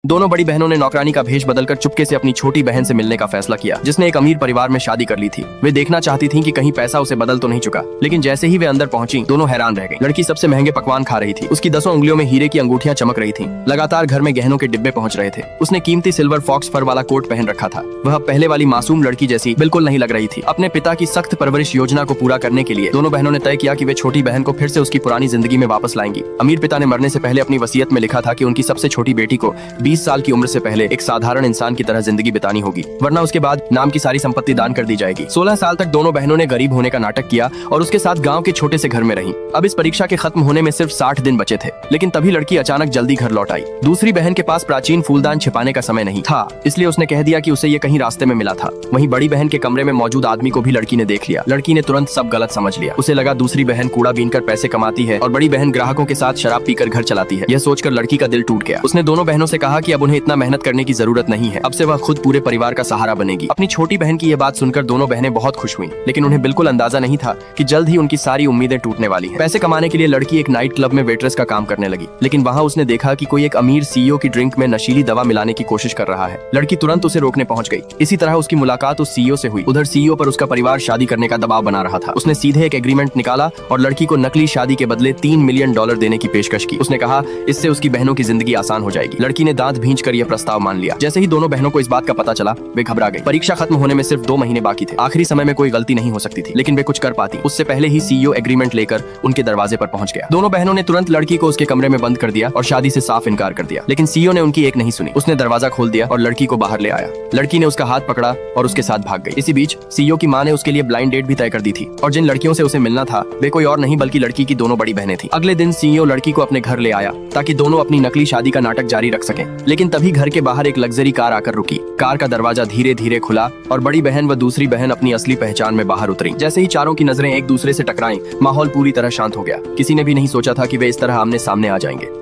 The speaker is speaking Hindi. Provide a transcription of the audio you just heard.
दोनों बड़ी बहनों ने नौकरानी का भेष बदलकर चुपके से अपनी छोटी बहन से मिलने का फैसला किया, जिसने एक अमीर परिवार में शादी कर ली थी। वे देखना चाहती थीं कि कहीं पैसा उसे बदल तो नहीं चुका, लेकिन जैसे ही वे अंदर पहुंची, दोनों हैरान रह गईं। लड़की सबसे महंगे पकवान खा रही थी, उसकी 10 उंगलियों में हीरे की अंगूठियां चमक रही थीं। लगातार घर में गहनों के डिब्बे पहुंच रहे थे। उसने कीमती सिल्वर फॉक्स फर वाला कोट पहन रखा था। वह पहले वाली मासूम लड़की जैसी बिल्कुल नहीं लग रही थी। अपने पिता की सख्त परवरिश योजना को पूरा करने के लिए दोनों बहनों ने तय किया कि वे छोटी बहन को फिर से उसकी पुरानी जिंदगी में वापस लाएंगी। अमीर पिता ने मरने से पहले अपनी वसीयत में लिखा था कि उनकी सबसे छोटी बेटी को 20 साल की उम्र से पहले एक साधारण इंसान की तरह जिंदगी बितानी होगी, वरना उसके बाद नाम की सारी संपत्ति दान कर दी जाएगी। 16 साल तक दोनों बहनों ने गरीब होने का नाटक किया और उसके साथ गांव के छोटे से घर में रहीं। अब इस परीक्षा के खत्म होने में सिर्फ 60 दिन बचे थे, लेकिन तभी लड़की अचानक जल्दी घर लौट आई। दूसरी बहन के पास प्राचीन फूलदान छिपाने का समय नहीं था, इसलिए उसने कह दिया कि उसे ये कहीं रास्ते में मिला था। वहीं बड़ी बहन के कमरे में मौजूद आदमी को भी लड़की ने देख लिया। लड़की ने तुरंत सब गलत समझ लिया। उसे लगा दूसरी बहन कूड़ा बीनकर पैसे कमाती है और बड़ी बहन ग्राहकों के साथ शराब पीकर घर चलाती है। यह सोचकर लड़की का दिल टूट गया। उसने दोनों बहनों से कहा कि अब उन्हें इतना मेहनत करने की जरूरत नहीं है, अब से वह खुद पूरे परिवार का सहारा बनेगी। अपनी छोटी बहन की यह बात सुनकर दोनों बहनें बहुत खुश हुईं, लेकिन उन्हें बिल्कुल अंदाजा नहीं था कि जल्द ही उनकी सारी उम्मीदें टूटने वाली हैं। पैसे कमाने के लिए लड़की एक नाइट क्लब में वेट्रेस का काम करने लगी, लेकिन वहाँ उसने देखा कि कोई एक अमीर सीईओ की ड्रिंक में नशीली दवा मिलाने की कोशिश कर रहा है। लड़की तुरंत उसे रोकने पहुंच गई। इसी तरह उसकी मुलाकात उस सीईओ से हुई। उधर सीईओ पर उसका परिवार शादी करने का दबाव बना रहा था। उसने सीधे एक एग्रीमेंट निकाला और लड़की को नकली शादी के बदले $3 मिलियन देने की पेशकश की। उसने कहा इससे उसकी बहनों की जिंदगी आसान हो जाएगी। लड़की ने दांत भींच कर यह प्रस्ताव मान लिया। जैसे ही दोनों बहनों को इस बात का पता चला, वे घबरा गई। परीक्षा खत्म होने में सिर्फ 2 महीने बाकी थे। आखिरी समय में कोई गलती नहीं हो सकती थी, लेकिन वे कुछ कर पाती। उससे पहले ही सीईओ एग्रीमेंट लेकर उनके दरवाजे पर पहुंच गया। दोनों बहनों ने तुरंत लड़की को उसके कमरे में बंद कर दिया और शादी से साफ इनकार कर दिया, लेकिन सीईओ ने उनकी एक नहीं सुनी। उसने दरवाजा खोल दिया और लड़की को बाहर ले आया। लड़की ने उसका हाथ पकड़ा और उसके साथ भाग गई। इसी बीच सीईओ की मां ने उसके लिए ब्लाइंड डेट भी तय कर दी थी और जिन लड़कियों से उसे मिलना था वे कोई और नहीं बल्कि लड़की की दोनों बड़ी बहनें थी। अगले दिन सीईओ लड़की को अपने घर ले आया ताकि दोनों अपनी नकली शादी का नाटक जारी रख सकें। लेकिन तभी घर के बाहर एक लग्जरी कार आकर रुकी। कार का दरवाजा धीरे धीरे खुला और बड़ी बहन व दूसरी बहन अपनी असली पहचान में बाहर उतरी। जैसे ही चारों की नजरें एक दूसरे से टकराईं, माहौल पूरी तरह शांत हो गया। किसी ने भी नहीं सोचा था कि वे इस तरह आमने सामने आ जाएंगे।